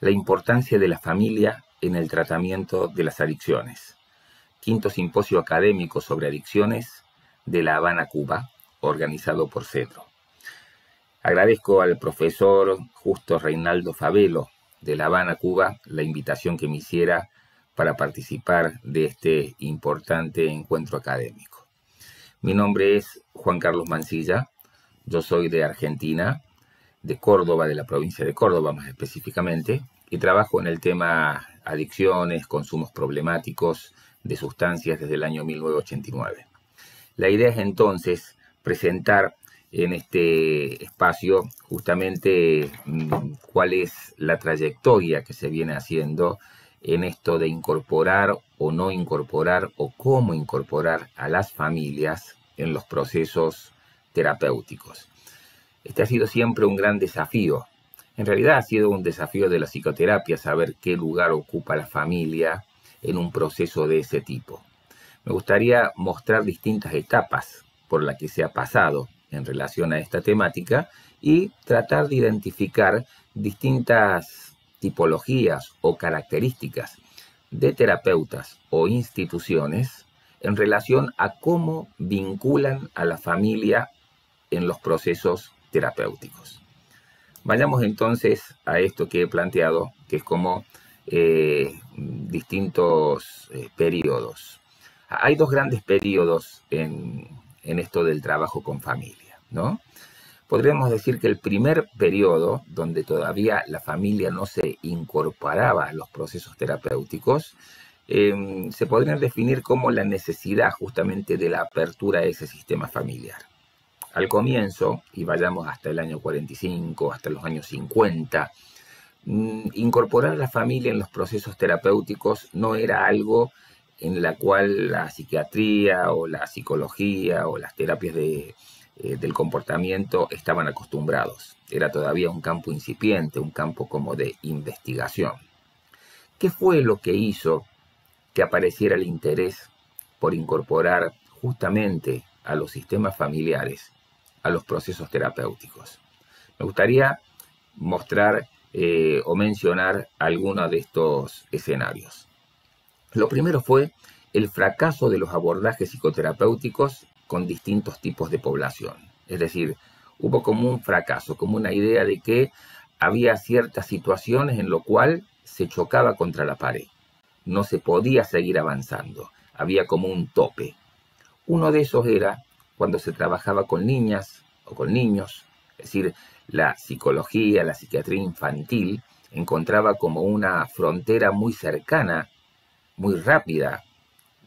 La importancia de la familia en el tratamiento de las adicciones. Quinto simposio académico sobre adicciones de La Habana, Cuba, organizado por CEDRO. Agradezco al profesor Justo Reinaldo Favelo de La Habana, Cuba, la invitación que me hiciera para participar de este importante encuentro académico. Mi nombre es Juan Carlos Mancilla, yo soy de Argentina, de Córdoba, de la provincia de Córdoba más específicamente, y trabajo en el tema adicciones, consumos problemáticos de sustancias desde el año 1989. La idea es entonces presentar en este espacio justamente cuál es la trayectoria que se viene haciendo en esto de incorporar o no incorporar o cómo incorporar a las familias en los procesos terapéuticos. Este ha sido siempre un gran desafío. En realidad ha sido un desafío de la psicoterapia saber qué lugar ocupa la familia en un proceso de ese tipo. Me gustaría mostrar distintas etapas por las que se ha pasado en relación a esta temática y tratar de identificar distintas tipologías o características de terapeutas o instituciones en relación a cómo vinculan a la familia en los procesos terapéuticos. Vayamos entonces a esto que he planteado, que es como distintos periodos. Hay dos grandes periodos en esto del trabajo con familia, ¿no? Podríamos decir que el primer periodo, donde todavía la familia no se incorporaba a los procesos terapéuticos, se podría definir como la necesidad justamente de la apertura a ese sistema familiar. Al comienzo, y vayamos hasta el año 45, hasta los años 50, incorporar a la familia en los procesos terapéuticos no era algo en la cual la psiquiatría o la psicología o las terapias del comportamiento estaban acostumbrados. Era todavía un campo incipiente, un campo como de investigación. ¿Qué fue lo que hizo que apareciera el interés por incorporar justamente a los sistemas familiares a los procesos terapéuticos? Me gustaría mostrar o mencionar algunos de estos escenarios. Lo primero fue el fracaso de los abordajes psicoterapéuticos con distintos tipos de población. Es decir, hubo como un fracaso, como una idea de que había ciertas situaciones en lo cual se chocaba contra la pared. No se podía seguir avanzando. Había como un tope. Uno de esos era cuando se trabajaba con niñas o con niños, es decir, la psicología, la psiquiatría infantil encontraba como una frontera muy cercana, muy rápida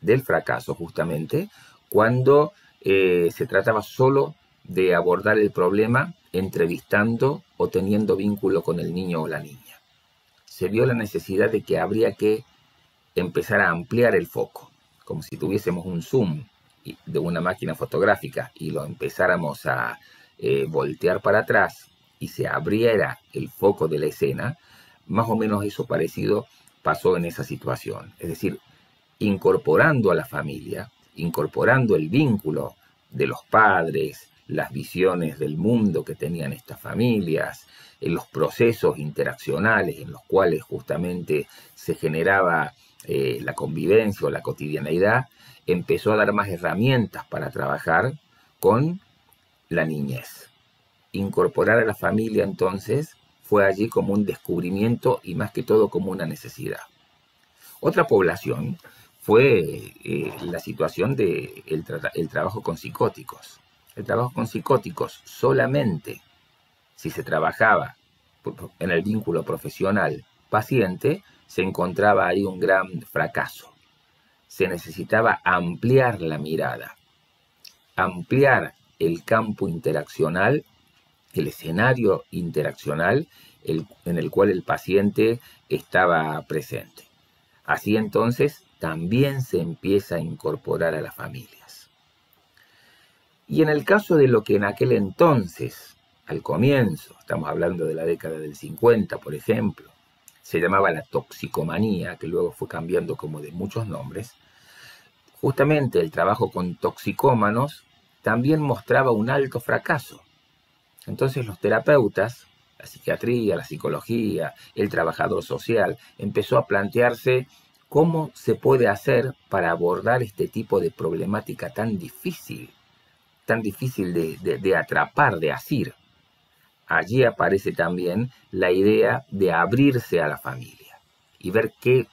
del fracaso justamente, cuando se trataba solo de abordar el problema entrevistando o teniendo vínculo con el niño o la niña. Se vio la necesidad de que habría que empezar a ampliar el foco, como si tuviésemos un zoom de una máquina fotográfica y lo empezáramos a voltear para atrás y se abriera el foco de la escena. Más o menos eso parecido pasó en esa situación. Es decir, incorporando a la familia, incorporando el vínculo de los padres, las visiones del mundo que tenían estas familias, en los procesos interaccionales en los cuales justamente se generaba la convivencia o la cotidianeidad, empezó a dar más herramientas para trabajar con la niñez. Incorporar a la familia entonces fue allí como un descubrimiento y más que todo como una necesidad. Otra población fue la situación del trabajo con psicóticos. El trabajo con psicóticos solamente si se trabajaba en el vínculo profesional-paciente, se encontraba ahí un gran fracaso. Se necesitaba ampliar la mirada, ampliar el campo interaccional, el escenario interaccional en el cual el paciente estaba presente. Así entonces también se empieza a incorporar a las familias. Y en el caso de lo que en aquel entonces, al comienzo, estamos hablando de la década del 50, por ejemplo, se llamaba la toxicomanía, que luego fue cambiando como de muchos nombres, justamente el trabajo con toxicómanos también mostraba un alto fracaso. Entonces los terapeutas, la psiquiatría, la psicología, el trabajador social, empezó a plantearse cómo se puede hacer para abordar este tipo de problemática tan difícil de atrapar, de asir. Allí aparece también la idea de abrirse a la familia y ver qué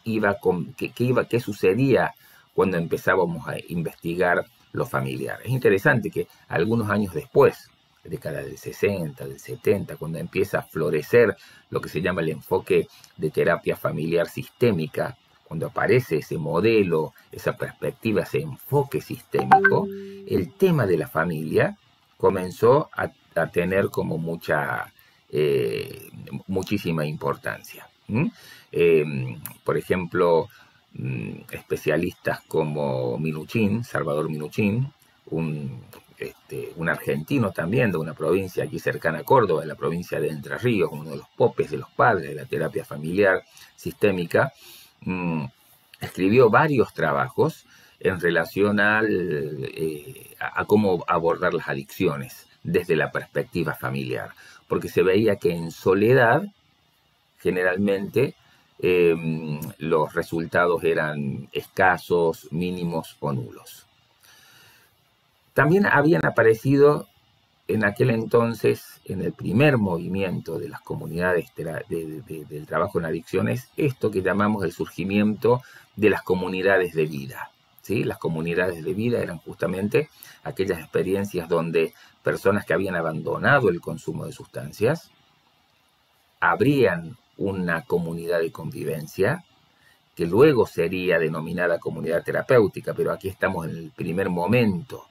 sucedía cuando empezábamos a investigar lo familiar. Es interesante que algunos años después, década del 60, del 70, cuando empieza a florecer lo que se llama el enfoque de terapia familiar sistémica, cuando aparece ese modelo, esa perspectiva, ese enfoque sistémico, el tema de la familia comenzó a tener como muchísima importancia. Por ejemplo, especialistas como Minuchin, Salvador Minuchin, un argentino también de una provincia aquí cercana a Córdoba, de la provincia de Entre Ríos, uno de los popes de los padres de la terapia familiar sistémica, escribió varios trabajos en relación a cómo abordar las adicciones desde la perspectiva familiar, porque se veía que en soledad generalmente los resultados eran escasos, mínimos o nulos. También habían aparecido en aquel entonces, en el primer movimiento de las comunidades del trabajo en adicciones, esto que llamamos el surgimiento de las comunidades de vida. ¿Sí? Las comunidades de vida eran justamente aquellas experiencias donde personas que habían abandonado el consumo de sustancias abrían una comunidad de convivencia que luego sería denominada comunidad terapéutica, pero aquí estamos en el primer momento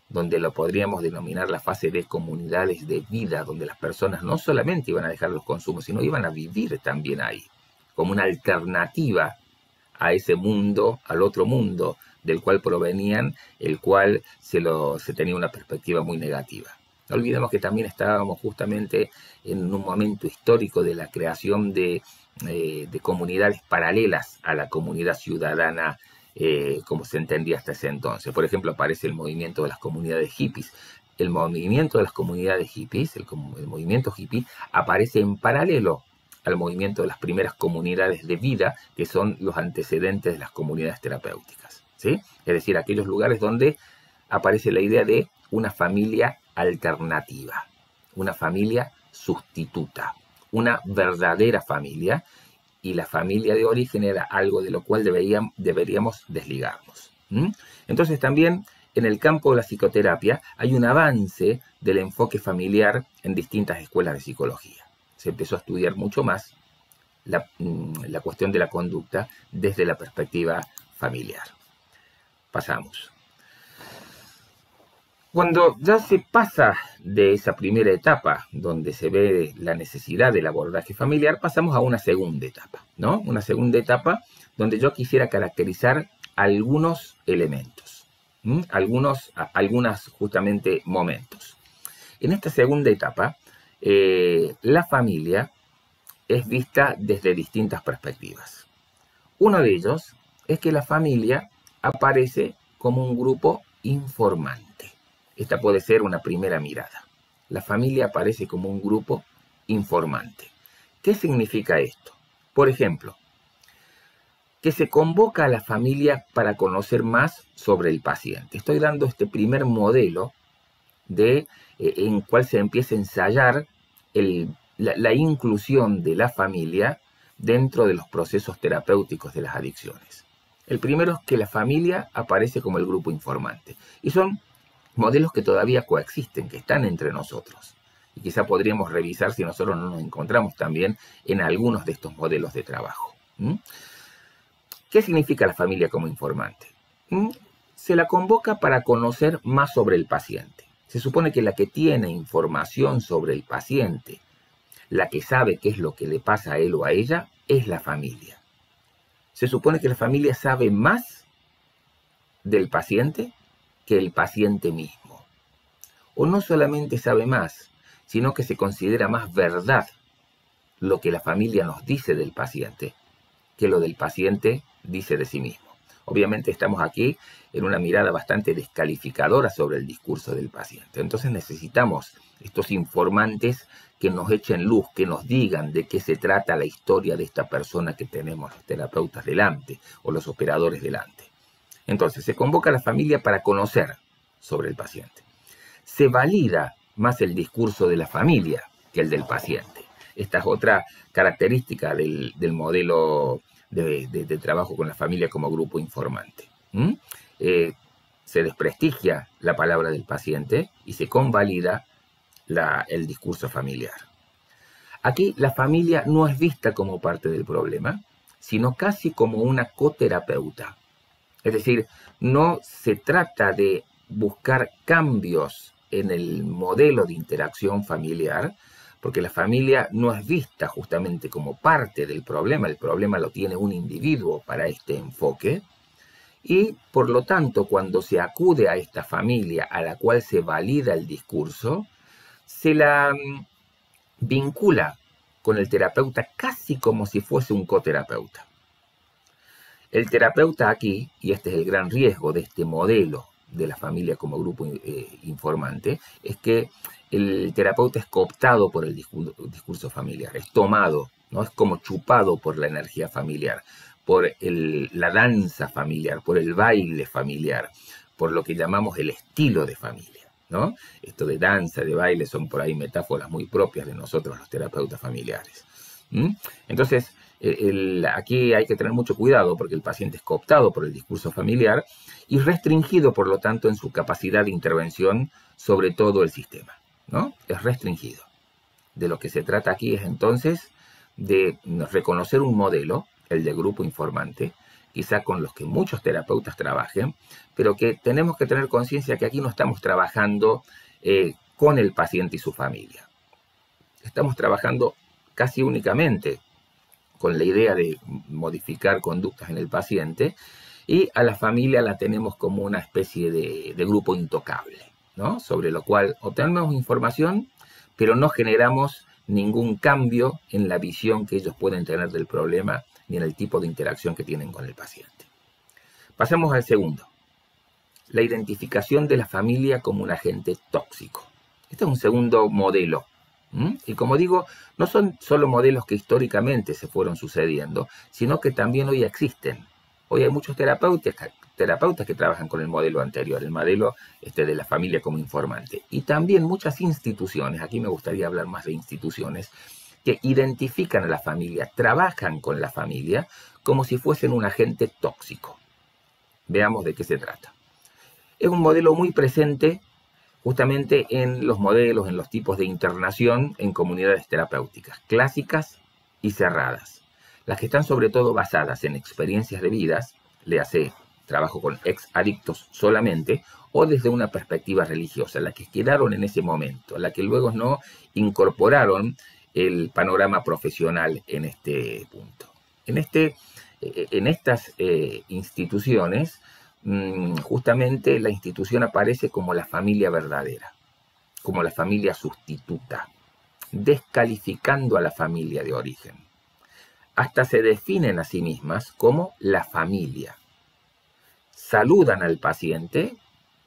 donde lo podríamos denominar la fase de comunidades de vida, donde las personas no solamente iban a dejar los consumos, sino iban a vivir también ahí, como una alternativa a ese mundo, al otro mundo del cual provenían, el cual se tenía una perspectiva muy negativa. No olvidemos que también estábamos justamente en un momento histórico de la creación de comunidades paralelas a la comunidad ciudadana como se entendía hasta ese entonces. Por ejemplo, aparece el movimiento de las comunidades hippies. El movimiento de las comunidades hippies, el movimiento hippie, aparece en paralelo al movimiento de las primeras comunidades de vida, que son los antecedentes de las comunidades terapéuticas, ¿sí? Es decir, aquellos lugares donde aparece la idea de una familia alternativa, una familia sustituta, una verdadera familia, y la familia de origen era algo de lo cual deberíamos desligarnos. Entonces también en el campo de la psicoterapia hay un avance del enfoque familiar en distintas escuelas de psicología. Se empezó a estudiar mucho más la cuestión de la conducta desde la perspectiva familiar. Pasamos. Cuando ya se pasa de esa primera etapa, donde se ve la necesidad del abordaje familiar, pasamos a una segunda etapa, ¿no? Una segunda etapa donde yo quisiera caracterizar algunos elementos, algunos justamente momentos. En esta segunda etapa, la familia es vista desde distintas perspectivas. Uno de ellos es que la familia aparece como un grupo informante. Esta puede ser una primera mirada. La familia aparece como un grupo informante. ¿Qué significa esto? Por ejemplo, que se convoca a la familia para conocer más sobre el paciente. Estoy dando este primer modelo en cual se empieza a ensayar la inclusión de la familia dentro de los procesos terapéuticos de las adicciones. El primero es que la familia aparece como el grupo informante. Y son modelos que todavía coexisten, que están entre nosotros. Y quizá podríamos revisar si nosotros no nos encontramos también en algunos de estos modelos de trabajo. ¿Qué significa la familia como informante? Se la convoca para conocer más sobre el paciente. Se supone que la que tiene información sobre el paciente, la que sabe qué es lo que le pasa a él o a ella, es la familia. Se supone que la familia sabe más del paciente que el paciente mismo. O no solamente sabe más, sino que se considera más verdad lo que la familia nos dice del paciente que lo del paciente dice de sí mismo. Obviamente estamos aquí en una mirada bastante descalificadora sobre el discurso del paciente. Entonces necesitamos estos informantes que nos echen luz, que nos digan de qué se trata la historia de esta persona que tenemos los terapeutas delante o los operadores delante. Entonces se convoca a la familia para conocer sobre el paciente. Se valida más el discurso de la familia que el del paciente. Esta es otra característica del modelo de trabajo con la familia como grupo informante. Se desprestigia la palabra del paciente y se convalida el discurso familiar. Aquí la familia no es vista como parte del problema, sino casi como una coterapeuta. Es decir, no se trata de buscar cambios en el modelo de interacción familiar, porque la familia no es vista justamente como parte del problema. El problema lo tiene un individuo para este enfoque. Y por lo tanto, cuando se acude a esta familia a la cual se valida el discurso, se la vincula con el terapeuta casi como si fuese un coterapeuta. El terapeuta aquí, y este es el gran riesgo de este modelo de la familia como grupo informante, es que el terapeuta es cooptado por el discurso familiar, es tomado, ¿no? Es como chupado por la energía familiar, por la danza familiar, por el baile familiar, por lo que llamamos el estilo de familia, ¿no? Esto de danza, de baile, son por ahí metáforas muy propias de nosotros los terapeutas familiares. Entonces, aquí hay que tener mucho cuidado porque el paciente es cooptado por el discurso familiar y restringido, por lo tanto, en su capacidad de intervención sobre todo el sistema, ¿no? Es restringido. De lo que se trata aquí es entonces de reconocer un modelo, el de grupo informante, quizá con los que muchos terapeutas trabajen, pero que tenemos que tener conciencia que aquí no estamos trabajando con el paciente y su familia. Estamos trabajando casi únicamente con la idea de modificar conductas en el paciente, y a la familia la tenemos como una especie de grupo intocable, ¿no? Sobre lo cual obtenemos información, pero no generamos ningún cambio en la visión que ellos pueden tener del problema ni en el tipo de interacción que tienen con el paciente. Pasamos al segundo, la identificación de la familia como un agente tóxico. Este es un segundo modelo. Y como digo, no son solo modelos que históricamente se fueron sucediendo, sino que también hoy existen. Hoy hay muchos terapeutas que trabajan con el modelo anterior, el modelo de la familia como informante. Y también muchas instituciones, aquí me gustaría hablar más de instituciones, que identifican a la familia, trabajan con la familia como si fuesen un agente tóxico. Veamos de qué se trata. Es un modelo muy presente justamente en los modelos, en los tipos de internación en comunidades terapéuticas, clásicas y cerradas. Las que están sobre todo basadas en experiencias de vidas, le hace trabajo con ex adictos solamente, o desde una perspectiva religiosa, las que quedaron en ese momento, las que luego no incorporaron el panorama profesional en este punto. En estas instituciones, justamente la institución aparece como la familia verdadera, como la familia sustituta, descalificando a la familia de origen. Hasta se definen a sí mismas como la familia. Saludan al paciente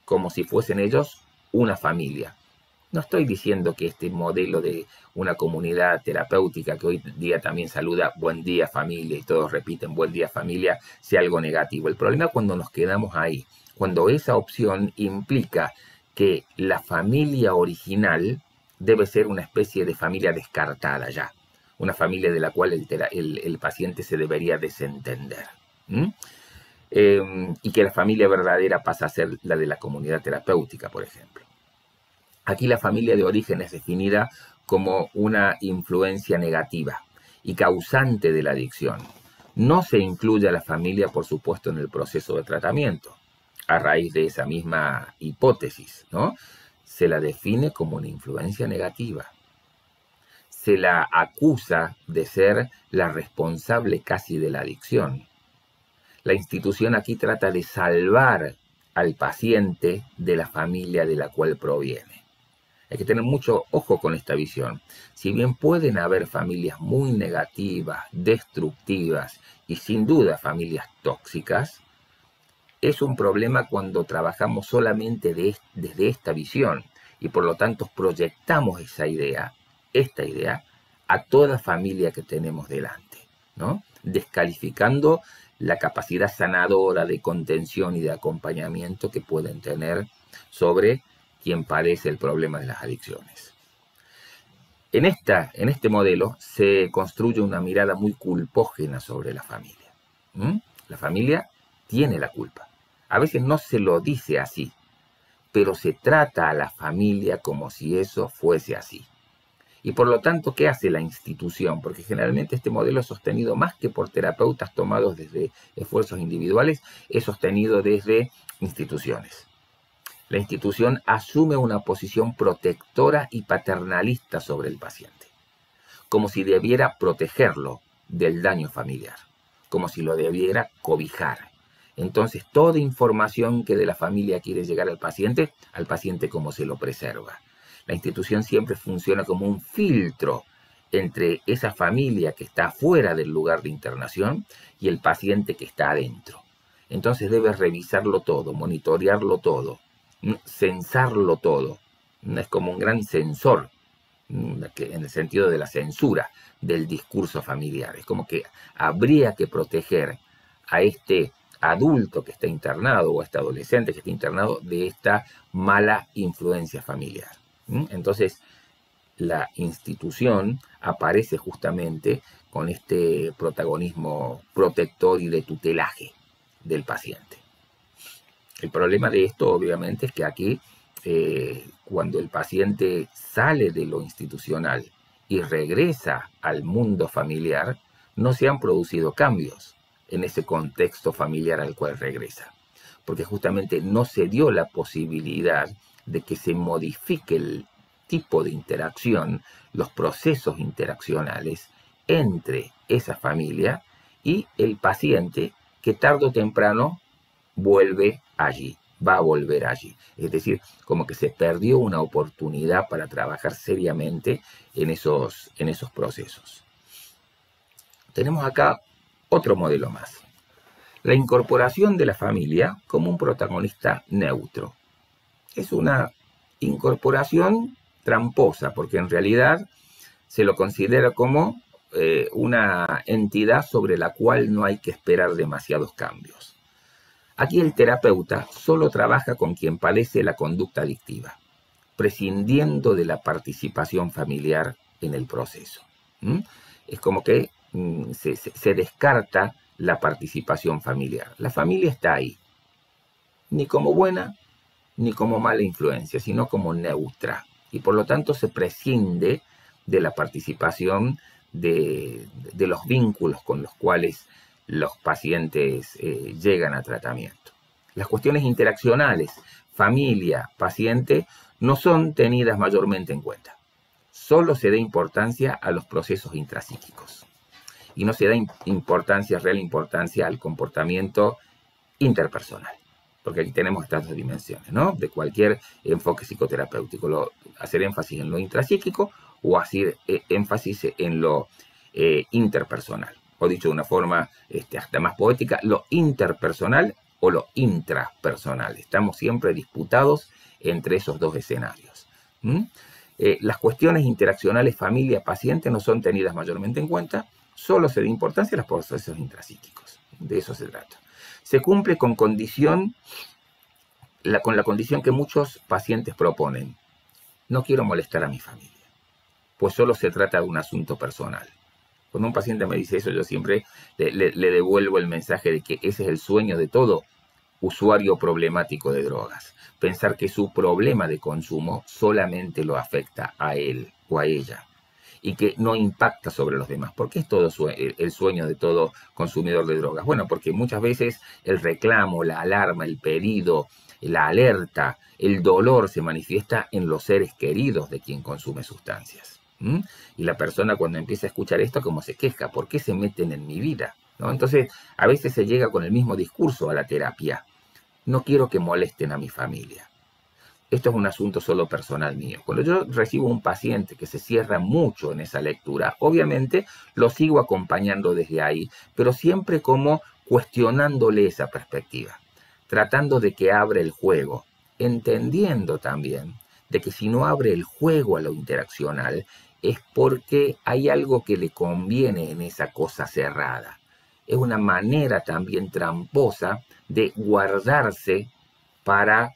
como si fuesen ellos una familia. No estoy diciendo que este modelo de una comunidad terapéutica que hoy día también saluda buen día familia y todos repiten buen día familia sea algo negativo. El problema es cuando nos quedamos ahí, cuando esa opción implica que la familia original debe ser una especie de familia descartada ya, una familia de la cual el paciente se debería desentender. Y que la familia verdadera pasa a ser la de la comunidad terapéutica, por ejemplo. Aquí la familia de origen es definida como una influencia negativa y causante de la adicción. No se incluye a la familia, por supuesto, en el proceso de tratamiento, a raíz de esa misma hipótesis, ¿no? Se la define como una influencia negativa. Se la acusa de ser la responsable casi de la adicción. La institución aquí trata de salvar al paciente de la familia de la cual proviene. Hay que tener mucho ojo con esta visión. Si bien pueden haber familias muy negativas, destructivas y sin duda familias tóxicas, es un problema cuando trabajamos solamente desde esta visión y por lo tanto proyectamos esta idea, a toda familia que tenemos delante, ¿no? Descalificando la capacidad sanadora de contención y de acompañamiento que pueden tener sobre quien padece el problema de las adicciones. En este modelo se construye una mirada muy culpógena sobre la familia. La familia tiene la culpa. A veces no se lo dice así, pero se trata a la familia como si eso fuese así. Y por lo tanto, ¿qué hace la institución? Porque generalmente este modelo es sostenido más que por terapeutas tomados desde esfuerzos individuales, es sostenido desde instituciones. La institución asume una posición protectora y paternalista sobre el paciente, como si debiera protegerlo del daño familiar, como si lo debiera cobijar. Entonces, toda información que de la familia quiere llegar al paciente como se lo preserva. La institución siempre funciona como un filtro entre esa familia que está fuera del lugar de internación y el paciente que está adentro. Entonces debe revisarlo todo, monitorearlo todo, censarlo todo. Es como un gran censor, en el sentido de la censura del discurso familiar. Es como que habría que proteger a este adulto que está internado o a este adolescente que está internado de esta mala influencia familiar. Entonces, la institución aparece justamente con este protagonismo protector y de tutelaje del paciente. El problema de esto, obviamente, es que aquí, cuando el paciente sale de lo institucional y regresa al mundo familiar, no se han producido cambios en ese contexto familiar al cual regresa, porque justamente no se dio la posibilidad de que se modifique el tipo de interacción, los procesos interaccionales entre esa familia y el paciente que tarde o temprano vuelve allí, va a volver allí. Es decir, como que se perdió una oportunidad para trabajar seriamente en esos procesos. Tenemos acá otro modelo más. La incorporación de la familia como un protagonista neutro. Es una incorporación tramposa, porque en realidad se lo considera como una entidad sobre la cual no hay que esperar demasiados cambios. Aquí el terapeuta solo trabaja con quien padece la conducta adictiva, prescindiendo de la participación familiar en el proceso. Es como que se descarta la participación familiar. La familia está ahí, ni como buena ni como mala influencia, sino como neutra. Y por lo tanto se prescinde de la participación de los vínculos con los cuales los pacientes llegan a tratamiento. Las cuestiones interaccionales, familia, paciente, no son tenidas mayormente en cuenta. Solo se da importancia a los procesos intrapsíquicos. Y no se da real importancia al comportamiento interpersonal. Porque aquí tenemos estas dos dimensiones, ¿no? De cualquier enfoque psicoterapéutico. Hacer énfasis en lo intrapsíquico o hacer énfasis en lo interpersonal. O dicho de una forma hasta más poética, lo interpersonal o lo intrapersonal. Estamos siempre disputados entre esos dos escenarios. Las cuestiones interaccionales familia-paciente no son tenidas mayormente en cuenta, solo se da importancia a los procesos intrapsíquicos. De eso se trata. Se cumple con la condición que muchos pacientes proponen. No quiero molestar a mi familia, pues solo se trata de un asunto personal. Cuando un paciente me dice eso, yo siempre le devuelvo el mensaje de que ese es el sueño de todo usuario problemático de drogas. Pensar que su problema de consumo solamente lo afecta a él o a ella y que no impacta sobre los demás. ¿Por qué es todo el sueño de todo consumidor de drogas? Bueno, porque muchas veces el reclamo, la alarma, el pedido, la alerta, el dolor se manifiesta en los seres queridos de quien consume sustancias. Y la persona cuando empieza a escuchar esto como se queja, ¿por qué se meten en mi vida? ¿No? Entonces a veces se llega con el mismo discurso a la terapia. No quiero que molesten a mi familia. Esto es un asunto solo personal mío. Cuando yo recibo un paciente que se cierra mucho en esa lectura, obviamente lo sigo acompañando desde ahí, pero siempre como cuestionándole esa perspectiva, tratando de que abra el juego, entendiendo también de que si no abre el juego a lo interaccional es porque hay algo que le conviene en esa cosa cerrada. Es una manera también tramposa de guardarse para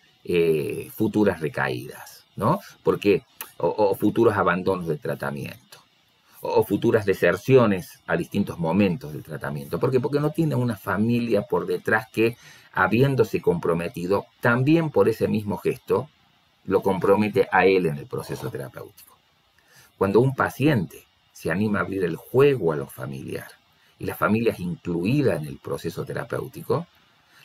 futuras recaídas, ¿no? Porque, o futuros abandonos del tratamiento, o futuras deserciones a distintos momentos del tratamiento. ¿Por qué? Porque no tiene una familia por detrás que, habiéndose comprometido, también por ese mismo gesto, lo compromete a él en el proceso terapéutico. Cuando un paciente se anima a abrir el juego a lo familiar y la familia es incluida en el proceso terapéutico,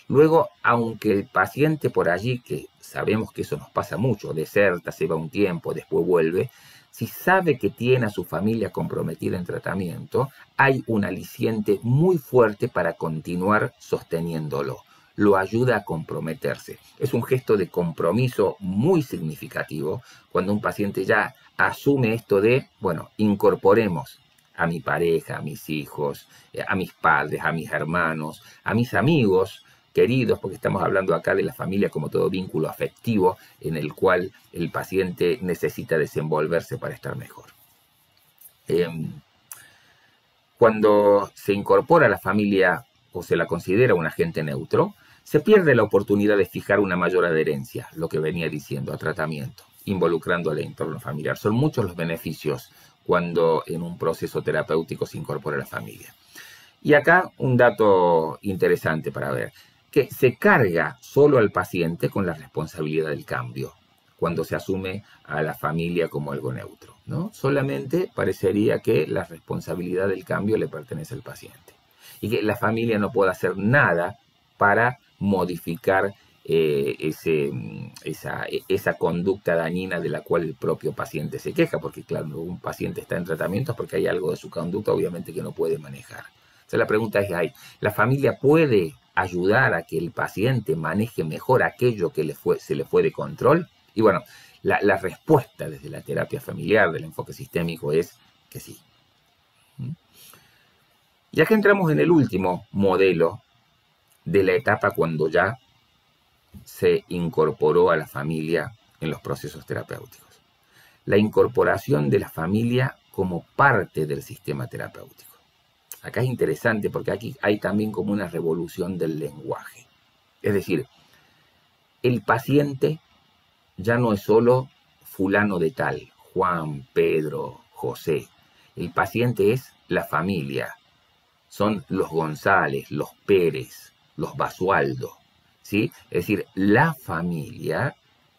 luego, aunque el paciente por allí, que sabemos que eso nos pasa mucho, deserta, se va un tiempo, después vuelve, si sabe que tiene a su familia comprometida en tratamiento, hay un aliciente muy fuerte para continuar sosteniéndolo. Lo ayuda a comprometerse. Es un gesto de compromiso muy significativo cuando un paciente ya asume esto de, bueno, incorporemos a mi pareja, a mis hijos, a mis padres, a mis hermanos, a mis amigos queridos, porque estamos hablando acá de la familia como todo vínculo afectivo en el cual el paciente necesita desenvolverse para estar mejor. Cuando se incorpora a la familia o se la considera un agente neutro, se pierde la oportunidad de fijar una mayor adherencia, lo que venía diciendo, a tratamiento, involucrando al entorno familiar. Son muchos los beneficios cuando en un proceso terapéutico se incorpora la familia. Y acá un dato interesante para ver, que se carga solo al paciente con la responsabilidad del cambio, cuando se asume a la familia como algo neutro, ¿no? Solamente parecería que la responsabilidad del cambio le pertenece al paciente y que la familia no puede hacer nada para modificar esa conducta dañina de la cual el propio paciente se queja, porque claro, un paciente está en tratamiento es porque hay algo de su conducta obviamente que no puede manejar. Entonces la pregunta es, ¿la familia puede ayudar a que el paciente maneje mejor aquello que se le fue de control? Y bueno, la respuesta desde la terapia familiar, del enfoque sistémico, es que sí. Y acá entramos en el último modelo de la etapa cuando ya se incorporó a la familia en los procesos terapéuticos. La incorporación de la familia como parte del sistema terapéutico. Acá es interesante porque aquí hay también como una revolución del lenguaje. Es decir, el paciente ya no es solo fulano de tal, Juan, Pedro, José. El paciente es la familia. Son los González, los Pérez, los Basualdo, ¿sí? Es decir, la familia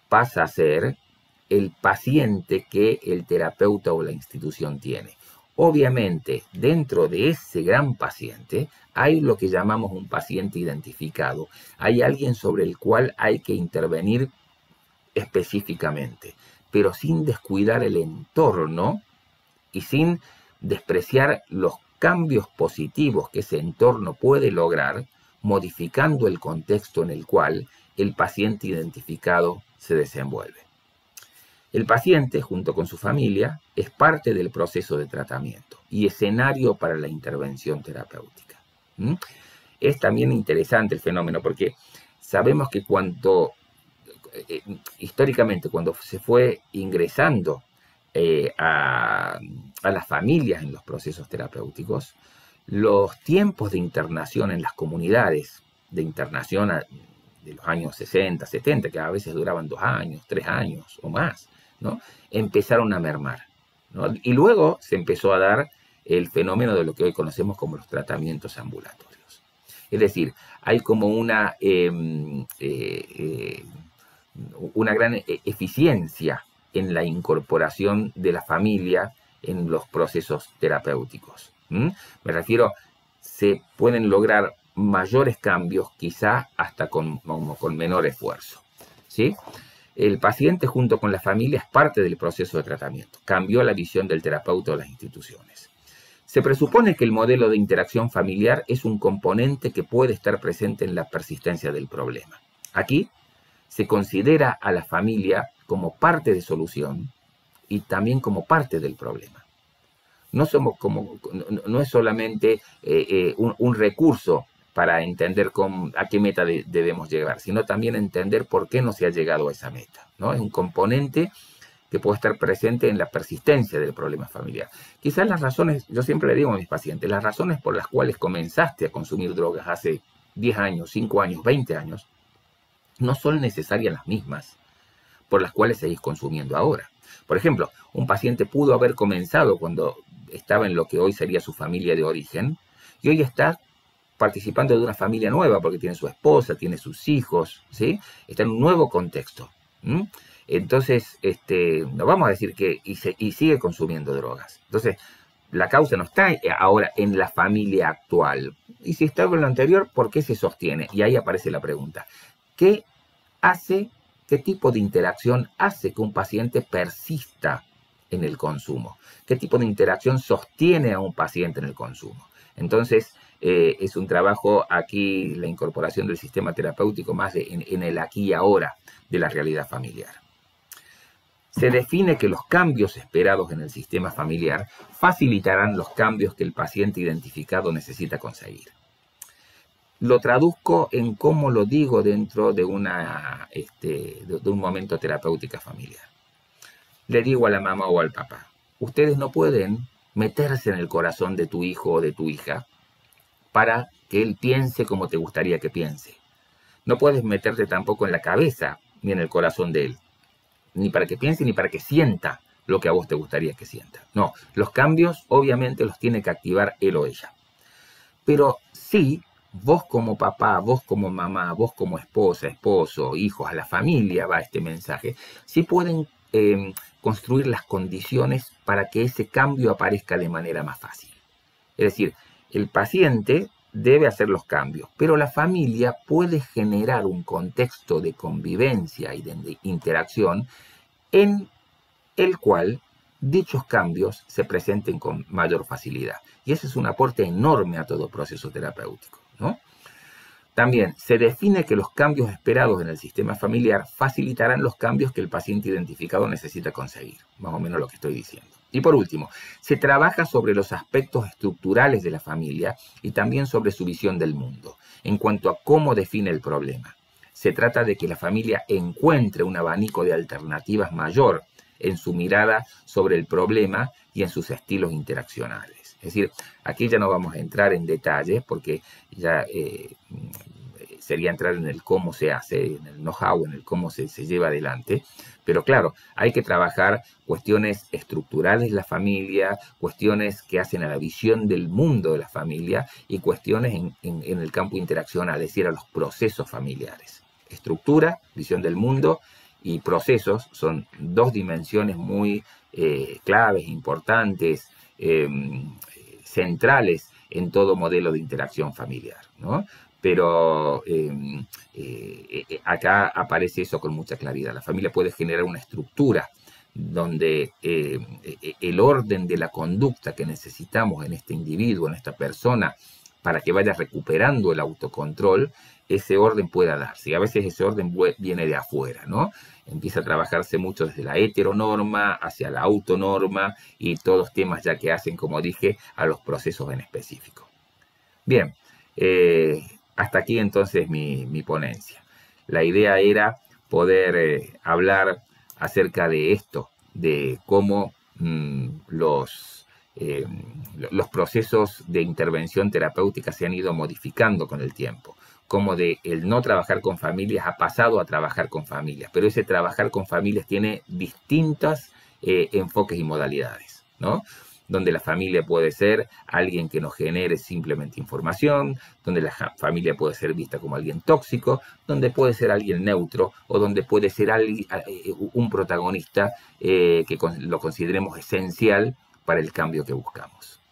pasa a ser el paciente que el terapeuta o la institución tiene. Obviamente, dentro de ese gran paciente hay lo que llamamos un paciente identificado. Hay alguien sobre el cual hay que intervenir específicamente, pero sin descuidar el entorno y sin despreciar los cambios positivos que ese entorno puede lograr, modificando el contexto en el cual el paciente identificado se desenvuelve. El paciente, junto con su familia, es parte del proceso de tratamiento y escenario para la intervención terapéutica. Es también interesante el fenómeno porque sabemos que históricamente, cuando se fue ingresando a las familias en los procesos terapéuticos, los tiempos de internación en las comunidades, de internación de los años 60, 70, que a veces duraban 2 años, 3 años o más, ¿no? Empezaron a mermar, ¿no? Y luego se empezó a dar el fenómeno de lo que hoy conocemos como los tratamientos ambulatorios. Es decir, hay como una gran eficiencia en la incorporación de la familia en los procesos terapéuticos. Me refiero, se pueden lograr mayores cambios, quizá hasta con menor esfuerzo, ¿sí? El paciente junto con la familia es parte del proceso de tratamiento. Cambió la visión del terapeuta o las instituciones. Se presupone que el modelo de interacción familiar es un componente que puede estar presente en la persistencia del problema. Aquí se considera a la familia como parte de solución y también como parte del problema. No es solamente un recurso para entender a qué meta debemos llegar, sino también entender por qué no se ha llegado a esa meta, ¿no? Es un componente que puede estar presente en la persistencia del problema familiar. Quizás las razones, yo siempre le digo a mis pacientes, las razones por las cuales comenzaste a consumir drogas hace 10 años, 5 años, 20 años, no son necesarias las mismas por las cuales seguís consumiendo ahora. Por ejemplo, un paciente pudo haber comenzado cuando estaba en lo que hoy sería su familia de origen y hoy está participando de una familia nueva porque tiene su esposa, tiene sus hijos, ¿sí? Está en un nuevo contexto. Entonces, no vamos a decir que y sigue consumiendo drogas. Entonces, la causa no está ahora en la familia actual. Y si está con lo anterior, ¿por qué se sostiene? Y ahí aparece la pregunta. ¿Qué tipo de interacción hace que un paciente persista en el consumo? ¿Qué tipo de interacción sostiene a un paciente en el consumo? Entonces, es un trabajo aquí, la incorporación del sistema terapéutico más en el aquí y ahora de la realidad familiar. Se define que los cambios esperados en el sistema familiar facilitarán los cambios que el paciente identificado necesita conseguir. Lo traduzco en cómo lo digo dentro de un momento terapéutico familiar. Le digo a la mamá o al papá, ustedes no pueden meterse en el corazón de tu hijo o de tu hija para que él piense como te gustaría que piense. No puedes meterte tampoco en la cabeza ni en el corazón de él, ni para que piense ni para que sienta lo que a vos te gustaría que sienta. No, los cambios obviamente los tiene que activar él o ella. Pero sí, vos como papá, vos como mamá, vos como esposa, esposo, hijos, a la familia va este mensaje, sí pueden construir las condiciones para que ese cambio aparezca de manera más fácil. Es decir, el paciente debe hacer los cambios, pero la familia puede generar un contexto de convivencia y de interacción en el cual dichos cambios se presenten con mayor facilidad. Y ese es un aporte enorme a todo proceso terapéutico, ¿no? También se define que los cambios esperados en el sistema familiar facilitarán los cambios que el paciente identificado necesita conseguir. Más o menos lo que estoy diciendo. Y por último, se trabaja sobre los aspectos estructurales de la familia y también sobre su visión del mundo, en cuanto a cómo define el problema. Se trata de que la familia encuentre un abanico de alternativas mayor en su mirada sobre el problema y en sus estilos interaccionales. Es decir, aquí ya no vamos a entrar en detalles porque ya sería entrar en el cómo se hace, en el know-how, en el cómo se lleva adelante. Pero claro, hay que trabajar cuestiones estructurales de la familia, cuestiones que hacen a la visión del mundo de la familia y cuestiones en el campo interaccional, es decir, a los procesos familiares. Estructura, visión del mundo y procesos son dos dimensiones muy claves, importantes, centrales en todo modelo de interacción familiar, ¿no? Pero acá aparece eso con mucha claridad. La familia puede generar una estructura donde el orden de la conducta que necesitamos en este individuo, en esta persona, para que vaya recuperando el autocontrol, ese orden pueda darse. Y a veces ese orden viene de afuera, ¿no? Empieza a trabajarse mucho desde la heteronorma hacia la autonorma y todos temas ya que hacen, como dije, a los procesos en específico. Bien, hasta aquí entonces mi ponencia. La idea era poder hablar acerca de esto, de cómo los procesos de intervención terapéutica se han ido modificando con el tiempo, como de el no trabajar con familias ha pasado a trabajar con familias, pero ese trabajar con familias tiene distintos enfoques y modalidades, ¿no? Donde la familia puede ser alguien que nos genere simplemente información, donde la familia puede ser vista como alguien tóxico, donde puede ser alguien neutro o donde puede ser un protagonista que lo consideremos esencial para el cambio que buscamos.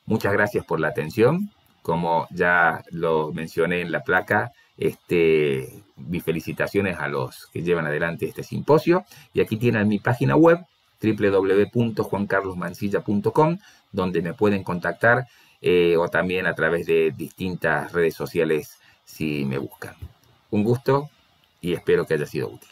Muchas gracias por la atención. Como ya lo mencioné en la placa, mis felicitaciones a los que llevan adelante este simposio. Y aquí tienen mi página web, www.juancarlosmansilla.com, donde me pueden contactar o también a través de distintas redes sociales si me buscan. Un gusto y espero que haya sido útil.